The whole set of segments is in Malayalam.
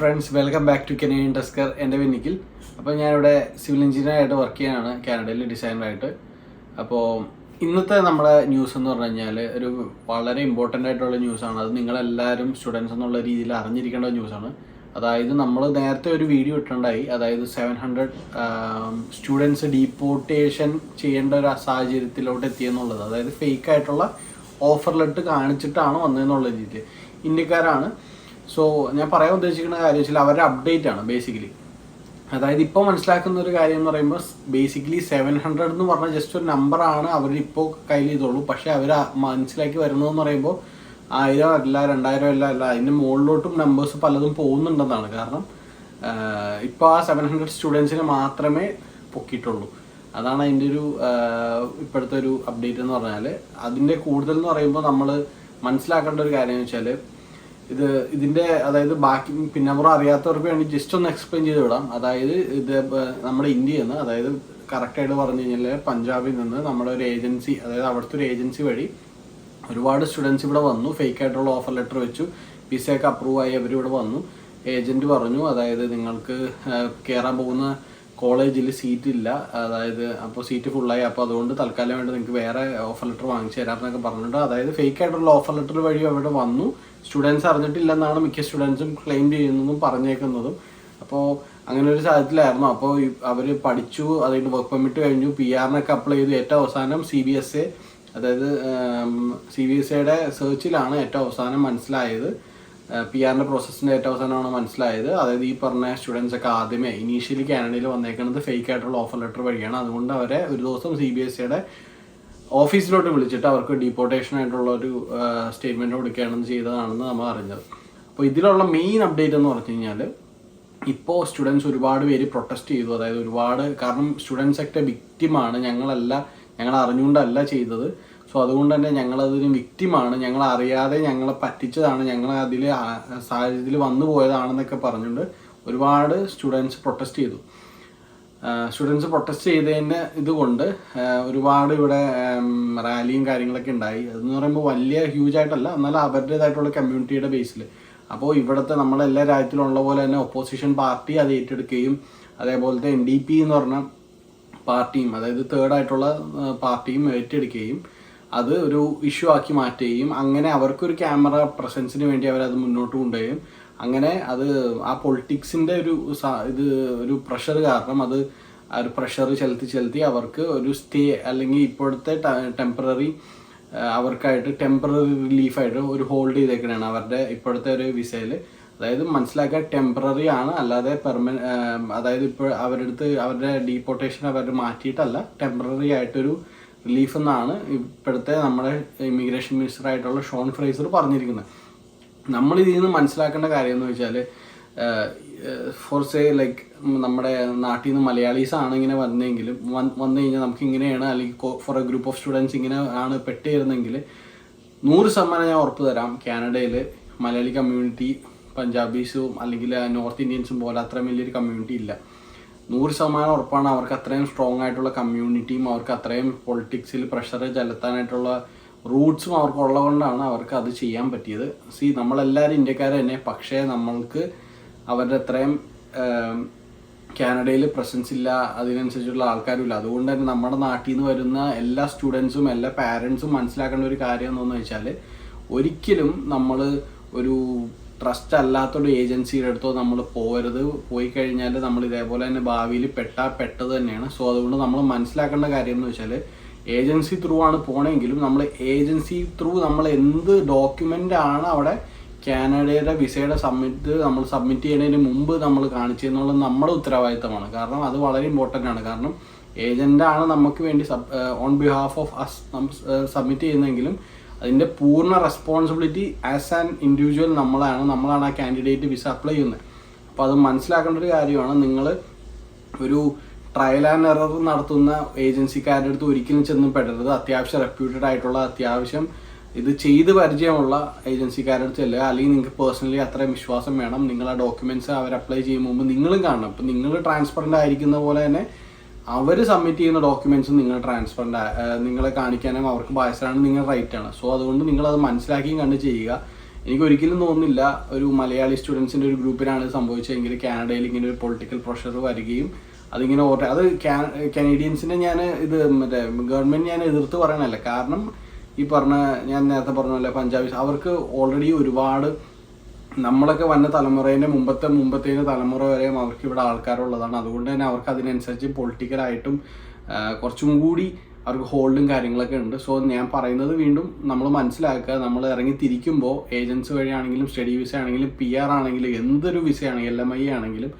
Friends, welcome back to Canadian tusker. എൻ്റെ പേര് നിഖിൽ. അപ്പോൾ ഞാനിവിടെ സിവിൽ എഞ്ചിനീയറായിട്ട് വർക്ക് ചെയ്യാനാണ്, കാനഡയിൽ ഡിസൈനറായിട്ട്. അപ്പോൾ ഇന്നത്തെ നമ്മുടെ ന്യൂസ് എന്ന് പറഞ്ഞു കഴിഞ്ഞാൽ ഒരു വളരെ ഇമ്പോർട്ടൻ്റ് ആയിട്ടുള്ള ന്യൂസാണ്. അത് നിങ്ങളെല്ലാവരും സ്റ്റുഡൻസ് എന്നുള്ള രീതിയിൽ അറിഞ്ഞിരിക്കേണ്ട ന്യൂസാണ്. അതായത് നമ്മൾ നേരത്തെ ഒരു വീഡിയോ ഇട്ടുണ്ടായി, അതായത് 700 സ്റ്റുഡൻസ് ഡീപ്പോർട്ടേഷൻ ചെയ്യേണ്ട ഒരു സാഹചര്യത്തിലോട്ട് എത്തിയെന്നുള്ളത്. അതായത് ഫേക്ക് ആയിട്ടുള്ള ഓഫർ ലെറ്റർ കാണിച്ചിട്ടാണ് വന്നതെന്നുള്ള രീതിയിൽ. ഇന്ത്യക്കാരാണ്. സോ ഞാൻ പറയാൻ ഉദ്ദേശിക്കുന്ന കാര്യം വെച്ചാൽ അവരുടെ അപ്ഡേറ്റ് ആണ് ബേസിക്കലി. അതായത് ഇപ്പോൾ മനസ്സിലാക്കുന്ന ഒരു കാര്യം എന്ന് പറയുമ്പോൾ ബേസിക്കലി 700 എന്ന് പറഞ്ഞാൽ ജസ്റ്റ് ഒരു നമ്പറാണ് അവരിപ്പോൾ കയ്യിൽ ചെയ്തോളൂ. പക്ഷേ അവർ മനസ്സിലാക്കി വരുന്നതെന്ന് പറയുമ്പോൾ 1000 അല്ല, 2000 അല്ല, അതിൻ്റെ മുകളിലോട്ടും നമ്പേഴ്സ് പലതും പോകുന്നുണ്ടെന്നാണ്. കാരണം ഇപ്പോൾ ആ 700 സ്റ്റുഡൻസിനെ മാത്രമേ പൊക്കിയിട്ടുള്ളൂ. അതാണ് അതിൻ്റെ ഒരു ഇപ്പോഴത്തെ ഒരു അപ്ഡേറ്റ് എന്ന് പറഞ്ഞാൽ. അതിൻ്റെ കൂടുതൽ എന്ന് പറയുമ്പോൾ നമ്മൾ മനസ്സിലാക്കേണ്ട ഒരു കാര്യം എന്ന് വെച്ചാൽ ഇതിൻ്റെ അതായത് ബാക്കി പിന്നപ്പുറം അറിയാത്തവർക്ക് വേണ്ടി ജസ്റ്റ് ഒന്ന് എക്സ്പ്ലെയിൻ ചെയ്ത് വിടാം. അതായത് ഇത് നമ്മുടെ ഇന്ത്യയിൽ നിന്ന്, അതായത് കറക്റ്റായിട്ട് പറഞ്ഞു കഴിഞ്ഞാൽ പഞ്ചാബിൽ നിന്ന് നമ്മുടെ ഒരു ഏജൻസി, അതായത് അവിടുത്തെ ഒരു ഏജൻസി വഴി ഒരുപാട് സ്റ്റുഡൻസ് ഇവിടെ വന്നു. ഫേക്ക് ആയിട്ടുള്ള ഓഫർ ലെറ്റർ വെച്ചു. വിസയൊക്കെ അപ്രൂവ് ആയി അവരിവിടെ വന്നു. ഏജൻറ്റ് പറഞ്ഞു അതായത് നിങ്ങൾക്ക് കയറാൻ പോകുന്ന കോളേജിൽ സീറ്റ് ഇല്ല, അതായത് അപ്പോൾ സീറ്റ് ഫുള്ളായി, അപ്പോൾ അതുകൊണ്ട് തൽക്കാലം വേണ്ടി നിങ്ങൾക്ക് വേറെ ഓഫർ ലെറ്റർ വാങ്ങിച്ചു തരാമെന്നൊക്കെ പറഞ്ഞിട്ട് അതായത് ഫേക്ക് ആയിട്ടുള്ള ഓഫർ ലെറ്റർ വഴി അവിടെ വന്നു. സ്റ്റുഡൻസ് അറിഞ്ഞിട്ടില്ലെന്നാണ് മിക്ക സ്റ്റുഡൻസും ക്ലെയിം ചെയ്യുന്നതും പറഞ്ഞേക്കുന്നതും. അപ്പോൾ അങ്ങനെ ഒരു സാഹചര്യത്തിലായിരുന്നു. അപ്പോൾ അവർ പഠിച്ചു, അതിൻ്റെ വർക്ക് പെർമിറ്റ് കഴിഞ്ഞു, PR-നൊക്കെ അപ്ലൈ ചെയ്തു. ഏറ്റവും അവസാനം CBSA, അതായത് CBSAയുടെ സെർച്ചിലാണ് ഏറ്റവും അവസാനം മനസ്സിലായത്, PR-ൻ്റെ പ്രോസസ്സിൻ്റെ ഏറ്റവും അവസാനമാണ് മനസ്സിലായത്. അതായത് ഈ പറഞ്ഞ സ്റ്റുഡൻസ് ഒക്കെ ആദ്യമേ ഇനീഷ്യലി കാനഡയിൽ വന്നേക്കുന്നത് ഫേക്ക് ആയിട്ടുള്ള ഓഫർ ലെറ്റർ വഴിയാണ്. അതുകൊണ്ട് അവരെ ഒരു ദിവസം CBSAയുടെ ഓഫീസിലോട്ട് വിളിച്ചിട്ട് അവർക്ക് ഡീപ്പോർട്ടേഷൻ ആയിട്ടുള്ള ഒരു സ്റ്റേറ്റ്മെൻറ്റ് കൊടുക്കുകയാണെന്ന് ചെയ്തതാണെന്ന് നമ്മൾ അറിഞ്ഞത്. അപ്പോൾ ഇതിലുള്ള മെയിൻ അപ്ഡേറ്റ് എന്ന് പറഞ്ഞു കഴിഞ്ഞാൽ ഇപ്പോൾ സ്റ്റുഡൻസ് ഒരുപാട് പേര് പ്രൊട്ടസ്റ്റ് ചെയ്തു. അതായത് ഒരുപാട്, കാരണം സ്റ്റുഡൻസ് ഒക്കെ വിക്റ്റിമാണ്. ഞങ്ങൾ അറിഞ്ഞുകൊണ്ടല്ല ചെയ്തത്. സോ അതുകൊണ്ട് തന്നെ ഞങ്ങളതിന് വിക്റ്റിമാണ്, ഞങ്ങൾ അറിയാതെ ഞങ്ങളെ പറ്റിച്ചതാണ്, ഞങ്ങൾ അതിൽ സാഹചര്യത്തിൽ വന്നു പോയതാണെന്നൊക്കെ പറഞ്ഞുകൊണ്ട് ഒരുപാട് സ്റ്റുഡൻസ് പ്രൊട്ടസ്റ്റ് ചെയ്തു. സ്റ്റുഡൻസ് പ്രൊട്ടസ്റ്റ് ചെയ്തതിൻ്റെ ഇതുകൊണ്ട് ഒരുപാട് ഇവിടെ റാലിയും കാര്യങ്ങളൊക്കെ ഉണ്ടായി. അതെന്ന് പറയുമ്പോൾ വലിയ ഹ്യൂജ് ആയിട്ടല്ല, എന്നാലും അവരുടേതായിട്ടുള്ള കമ്മ്യൂണിറ്റിയുടെ ബേസിൽ. അപ്പോൾ ഇവിടുത്തെ നമ്മളെല്ലാ രാജ്യത്തിലുള്ള പോലെ തന്നെ ഒപ്പോസിഷൻ പാർട്ടി അത് ഏറ്റെടുക്കുകയും അതേപോലത്തെ NDP എന്ന് പറഞ്ഞ പാർട്ടിയും, അതായത് തേർഡായിട്ടുള്ള പാർട്ടിയും ഏറ്റെടുക്കുകയും അത് ഒരു ഇഷ്യൂ ആക്കി മാറ്റുകയും അങ്ങനെ അവർക്കൊരു ക്യാമറ പ്രസൻസിന് വേണ്ടി അവരത് മുന്നോട്ട് കൊണ്ടുപോവുകയും അങ്ങനെ അത് ആ പൊളിറ്റിക്സിൻ്റെ ഒരു പ്രഷർ കാരണം അത് ആ ഒരു പ്രഷർ ചെലുത്തി അവർക്ക് ഒരു സ്റ്റേ അല്ലെങ്കിൽ ഇപ്പോഴത്തെ ടെമ്പററി അവർക്കായിട്ട് ടെമ്പററി റിലീഫായിട്ട് ഒരു ഹോൾഡ് ചെയ്തേക്കണതാണ് അവരുടെ ഇപ്പോഴത്തെ ഒരു വിസയിൽ. അതായത് മനസ്സിലാക്കാൻ ടെമ്പററി ആണ്, അല്ലാതെ അതായത് ഇപ്പോൾ അവരുടെ ഡീപ്പോർട്ടേഷൻ അവർ മാറ്റിയിട്ടല്ല, ടെമ്പററി ആയിട്ടൊരു റിലീഫ് എന്നാണ് ഇപ്പോഴത്തെ നമ്മുടെ ഇമിഗ്രേഷൻ മിനിസ്റ്റർ ആയിട്ടുള്ള ഷോൺ ഫ്രേസർ പറഞ്ഞിരിക്കുന്നത്. നമ്മൾ ഇതിൽ നിന്ന് മനസ്സിലാക്കേണ്ട കാര്യം എന്ന് വെച്ചാൽ ഫോർ സേ ലൈക്ക് നമ്മുടെ നാട്ടിൽ നിന്ന് മലയാളീസാണ് ഇങ്ങനെ വന്നു കഴിഞ്ഞാൽ നമുക്ക് ഇങ്ങനെയാണ്, അല്ലെങ്കിൽ for a group of students ഇങ്ങനെ ആണ് പെട്ടുതരുന്നെങ്കിൽ 100% ഞാൻ ഉറപ്പ് തരാം, കാനഡയിൽ മലയാളി കമ്മ്യൂണിറ്റി പഞ്ചാബീസും അല്ലെങ്കിൽ നോർത്ത് ഇന്ത്യൻസും പോലെ അത്രയും വലിയൊരു കമ്മ്യൂണിറ്റി ഇല്ല. 100% ഉറപ്പാണ്. അവർക്ക് അത്രയും സ്ട്രോങ് ആയിട്ടുള്ള കമ്മ്യൂണിറ്റിയും അവർക്ക് അത്രയും പൊളിറ്റിക്സിൽ പ്രഷർ ചെലുത്താനായിട്ടുള്ള റൂട്ട്സും അവർക്കുള്ളത് കൊണ്ടാണ് അവർക്ക് അത് ചെയ്യാൻ പറ്റിയത്. നമ്മളെല്ലാവരും ഇന്ത്യക്കാർ തന്നെ, പക്ഷേ നമ്മൾക്ക് അവരുടെ അത്രയും കാനഡയിൽ പ്രസൻസ് ഇല്ല, അതിനനുസരിച്ചുള്ള ആൾക്കാരും ഇല്ല. അതുകൊണ്ട് തന്നെ നമ്മുടെ നാട്ടിൽ നിന്ന് വരുന്ന എല്ലാ സ്റ്റുഡൻസും എല്ലാ പാരൻസും മനസ്സിലാക്കേണ്ട ഒരു കാര്യം എന്താണെന്ന് വെച്ചാൽ ഒരിക്കലും നമ്മൾ ഒരു ട്രസ്റ്റ് അല്ലാത്തൊരു ഏജൻസിയുടെ അടുത്തോ നമ്മൾ പോകരുത്. പോയി കഴിഞ്ഞാൽ നമ്മൾ ഇതേപോലെ തന്നെ ഭാവിയിൽ പെട്ടത് തന്നെയാണ്. സോ അതുകൊണ്ട് നമ്മൾ മനസ്സിലാക്കേണ്ട കാര്യം എന്ന് വെച്ചാൽ ഏജൻസി ത്രൂ ആണ് പോകണമെങ്കിലും നമ്മൾ ഏജൻസി ത്രൂ നമ്മൾ എന്ത് ഡോക്യുമെൻ്റ് ആണ് അവിടെ കാനഡയുടെ വിസയുടെ നമ്മൾ സബ്മിറ്റ് ചെയ്യുന്നതിന് മുമ്പ് നമ്മൾ കാണിച്ചെന്നുള്ളത് നമ്മുടെ ഉത്തരവാദിത്തമാണ്. കാരണം അത് വളരെ ഇമ്പോർട്ടൻ്റ് ആണ്. കാരണം ഏജൻ്റാണ് നമുക്ക് വേണ്ടി on behalf of us submit ചെയ്യുന്നതെങ്കിലും അതിൻ്റെ പൂർണ്ണ റെസ്പോൺസിബിലിറ്റി ആസ് ആൻ ഇൻഡിവിജ്വൽ നമ്മളാണ് ആ കാൻഡിഡേറ്റ് വിസ അപ്ലൈ ചെയ്യുന്നത്. അപ്പോൾ അത് മനസ്സിലാക്കേണ്ട ഒരു കാര്യമാണ്. നിങ്ങൾ ഒരു ട്രയൽ ആൻഡ് എറർ നടത്തുന്ന ഏജൻസിക്കാരുടെ അടുത്ത് ഒരിക്കലും ചെന്ന് പെടരുത്. അത്യാവശ്യം റെപ്യൂട്ടഡ് ആയിട്ടുള്ള, അത്യാവശ്യം ഇത് ചെയ്ത് പരിചയമുള്ള ഏജൻസിക്കാരുടെ അടുത്ത് ചെല്ലുക. അല്ലെങ്കിൽ നിങ്ങൾക്ക് പേഴ്സണലി അത്രയും വിശ്വാസം വേണം. നിങ്ങൾ ആ ഡോക്യുമെൻറ്റ്സ് അവർ അപ്ലൈ ചെയ്യും മുമ്പ് നിങ്ങളും കാണണം. അപ്പോൾ നിങ്ങൾ ട്രാൻസ്പെറൻ്റ് ആയിരിക്കുന്ന പോലെ തന്നെ അവർ സബ്മിറ്റ് ചെയ്യുന്ന ഡോക്യുമെൻറ്റ്സും നിങ്ങളെ കാണിക്കാനും അവർക്ക് ബയസാണ്, നിങ്ങൾ റൈറ്റാണ്. സോ അതുകൊണ്ട് നിങ്ങളത് മനസ്സിലാക്കിയും കണ്ട് ചെയ്യുക. എനിക്ക് ഒരിക്കലും തോന്നുന്നില്ല ഒരു മലയാളി സ്റ്റുഡൻസിൻ്റെ ഒരു ഗ്രൂപ്പിനാണ് സംഭവിച്ചതെങ്കിൽ കാനഡയിൽ ഇങ്ങനെ ഒരു പൊളിറ്റിക്കൽ പ്രഷർ വരികയും അതിങ്ങനെ അത് കനേഡിയൻസിനെ ഞാൻ ഇത് മറ്റേ ഗവൺമെൻറ് ഞാൻ എതിർത്ത് പറയണല്ല. കാരണം ഈ ഞാൻ നേരത്തെ പറഞ്ഞ പോലെ പഞ്ചാബീസ് അവർക്ക് ഓൾറെഡി ഒരുപാട് നമ്മളൊക്കെ വന്ന തലമുറേൻ്റെ മുമ്പത്തേന് തലമുറ വരെയും അവർക്ക് ഇവിടെ ആൾക്കാരുള്ളതാണ്. അതുകൊണ്ട് തന്നെ അവർക്ക് അതിനനുസരിച്ച് പൊളിറ്റിക്കലായിട്ടും കുറച്ചും കൂടി അവർക്ക് ഹോൾഡും കാര്യങ്ങളൊക്കെ ഉണ്ട്. സോ ഞാൻ പറയുന്നത് വീണ്ടും നമ്മൾ മനസ്സിലാക്കുക, നമ്മൾ ഇറങ്ങി തിരിക്കുമ്പോൾ ഏജൻസി വഴിയാണെങ്കിലും സ്റ്റഡി വിസ ആണെങ്കിലും PR ആണെങ്കിലും എന്തൊരു വിസയാണെങ്കിലും LMI ആണെങ്കിലും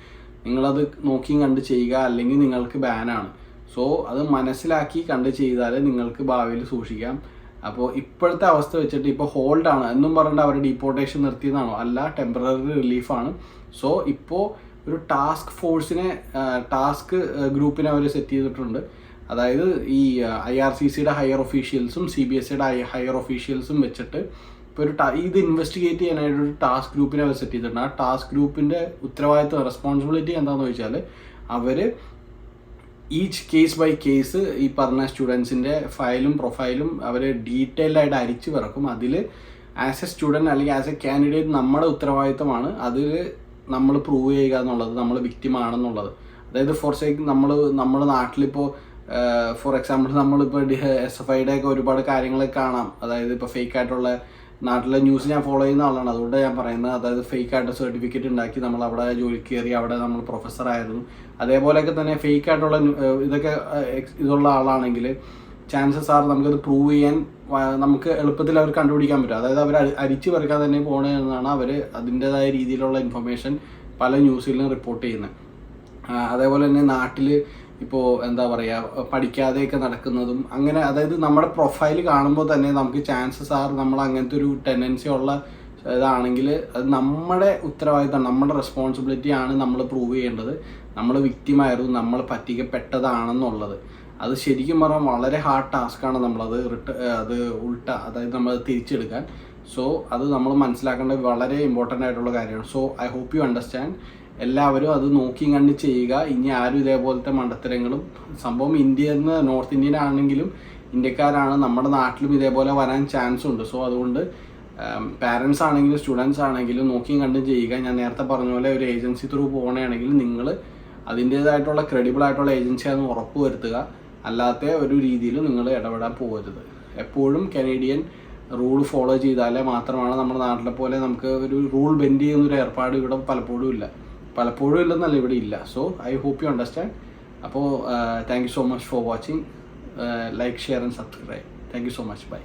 നിങ്ങളത് നോക്കിയും കണ്ട് ചെയ്യുക, അല്ലെങ്കിൽ നിങ്ങൾക്ക് ബാനാണ്. സോ അത് മനസ്സിലാക്കി കണ്ട് ചെയ്താൽ നിങ്ങൾക്ക് ഭാവിയിൽ സൂക്ഷിക്കാം. അപ്പോൾ ഇപ്പോഴത്തെ അവസ്ഥ വെച്ചിട്ട് ഇപ്പോൾ ഹോൾഡാണ് എന്നും പറഞ്ഞിട്ട് അവർ ഡീപ്പോർട്ടേഷൻ നിർത്തിയതാണോ? അല്ല, ടെമ്പററി റിലീഫാണ്. സോ ഇപ്പോൾ ഒരു ടാസ്ക് ഗ്രൂപ്പിനെ അവർ സെറ്റ് ചെയ്തിട്ടുണ്ട്. അതായത് ഈ IRCCയുടെ ഹയർ ഒഫീഷ്യൽസും CBSEയുടെ ഹയർ ഒഫീഷ്യൽസും വെച്ചിട്ട് ഇപ്പോൾ ഇത് ഇൻവെസ്റ്റിഗേറ്റ് ചെയ്യാനായിട്ടൊരു ടാസ്ക് ഗ്രൂപ്പിനെ അവർ സെറ്റ് ചെയ്തിട്ടുണ്ട്. ആ ടാസ്ക് ഗ്രൂപ്പിൻ്റെ ഉത്തരവാദിത്വം, റെസ്പോൺസിബിലിറ്റി എന്താണെന്ന് വെച്ചാൽ അവർ ഈച്ച് കേസ് ബൈ കേസ് ഈ പറഞ്ഞ സ്റ്റുഡൻസിൻ്റെ ഫയലും പ്രൊഫൈലും അവർ ഡീറ്റെയിൽഡായിട്ട് അരിച്ചു പിറക്കും. അതിൽ ആസ് എ സ്റ്റുഡൻറ്റ് അല്ലെങ്കിൽ ആസ് എ കാൻഡിഡേറ്റ് നമ്മുടെ ഉത്തരവാദിത്തമാണ് അതിൽ നമ്മൾ പ്രൂവ് ചെയ്യുക എന്നുള്ളത്, നമ്മൾ വിക്റ്റിമാണെന്നുള്ളത്. അതായത് നമ്മുടെ നാട്ടിലിപ്പോൾ ഫോർ എക്സാമ്പിൾ നമ്മളിപ്പോൾ SFIയുടെ ഒക്കെ ഒരുപാട് കാര്യങ്ങളൊക്കെ കാണാം. അതായത് ഇപ്പോൾ ഫേക്കായിട്ടുള്ള നാട്ടിലെ ന്യൂസ് ഞാൻ ഫോളോ ചെയ്യുന്ന ആളാണ്, അതുകൊണ്ട് ഞാൻ പറയുന്നത്. അതായത് ഫേക്കായിട്ട് സർട്ടിഫിക്കറ്റ് ഉണ്ടാക്കി നമ്മൾ അവിടെ ജോലിക്ക് കയറി, അവിടെ നമ്മൾ പ്രൊഫസറായിരുന്നു. അതേപോലെയൊക്കെ തന്നെ ഫേക്കായിട്ടുള്ള ഇതൊക്കെ ഇതുള്ള ആളാണെങ്കിൽ ചാൻസസ് ആർ നമുക്കത് പ്രൂവ് ചെയ്യാൻ നമുക്ക് എളുപ്പത്തിൽ അവർ കണ്ടുപിടിക്കാൻ പറ്റും. അതായത് അവർ അരിച്ചു പറിക്കാൻ തന്നെ പോകണമെന്നാണ് അവർ അതിൻ്റെതായ രീതിയിലുള്ള ഇൻഫർമേഷൻ പല ന്യൂസിലും റിപ്പോർട്ട് ചെയ്യുന്നത്. അതേപോലെ തന്നെ നാട്ടിൽ ഇപ്പോൾ എന്താ പറയുക, പഠിക്കാതെയൊക്കെ നടക്കുന്നതും അങ്ങനെ, അതായത് നമ്മുടെ പ്രൊഫൈൽ കാണുമ്പോൾ തന്നെ നമുക്ക് ചാൻസസ് ആർ നമ്മൾ അങ്ങനത്തെ ഒരു ടെൻഡൻസി ഉള്ള ഇതാണെങ്കിൽ അത് നമ്മുടെ ഉത്തരവാദിത്തമാണ്, നമ്മുടെ റെസ്പോൺസിബിലിറ്റി ആണ് നമ്മൾ പ്രൂവ് ചെയ്യേണ്ടത്. നമ്മൾ വിക്റ്റിമായിരുന്നു, നമ്മൾ പറ്റിക്കപ്പെട്ടതാണെന്നുള്ളത്. അത് ശരിക്കും പറഞ്ഞാൽ വളരെ ഹാർഡ് ടാസ്ക്കാണ് നമ്മളത് അതായത് നമ്മളത് തിരിച്ചെടുക്കാൻ. സോ അത് നമ്മൾ മനസ്സിലാക്കേണ്ടത് വളരെ ഇമ്പോർട്ടൻ്റ് ആയിട്ടുള്ള കാര്യമാണ്. So I hope you understand. എല്ലാവരും അത് നോക്കി കണ്ട് ചെയ്യുക. ഇനി ആരും ഇതേപോലത്തെ മണ്ടത്തരങ്ങളും, സംഭവം ഇന്ത്യയിൽ നിന്ന് നോർത്ത് ഇന്ത്യൻ ആണെങ്കിലും ഇന്ത്യക്കാരാണ്, നമ്മുടെ നാട്ടിലും ഇതേപോലെ വരാൻ ചാൻസ് ഉണ്ട്. സോ അതുകൊണ്ട് പാരൻസ് ആണെങ്കിലും സ്റ്റുഡൻസ് ആണെങ്കിലും നോക്കിയും കണ്ടും ചെയ്യുക. ഞാൻ നേരത്തെ പറഞ്ഞ പോലെ ഒരു ഏജൻസി ത്രൂ പോകണമെങ്കിൽ നിങ്ങൾ അതിൻ്റേതായിട്ടുള്ള ക്രെഡിബിൾ ആയിട്ടുള്ള ഏജൻസിയാണെന്ന് ഉറപ്പ് വരുത്തുക. അല്ലാത്ത ഒരു രീതിയിൽ നിങ്ങൾ ഇടപെടാൻ പോകരുത്. എപ്പോഴും കനേഡിയൻ റൂൾ ഫോളോ ചെയ്താലേ മാത്രമാണ് നമ്മുടെ നാട്ടിലെ പോലെ നമുക്ക് ഒരു റൂൾ ബെൻഡ് ചെയ്യുന്നൊരു ഏർപ്പാട് ഇവിടെ പലപ്പോഴും ഇല്ലെന്നല്ല, ഇവിടെ ഇല്ല. So I hope you understand. അപ്പോൾ thank you so much for watching. Like, share and subscribe. Thank you so much. By.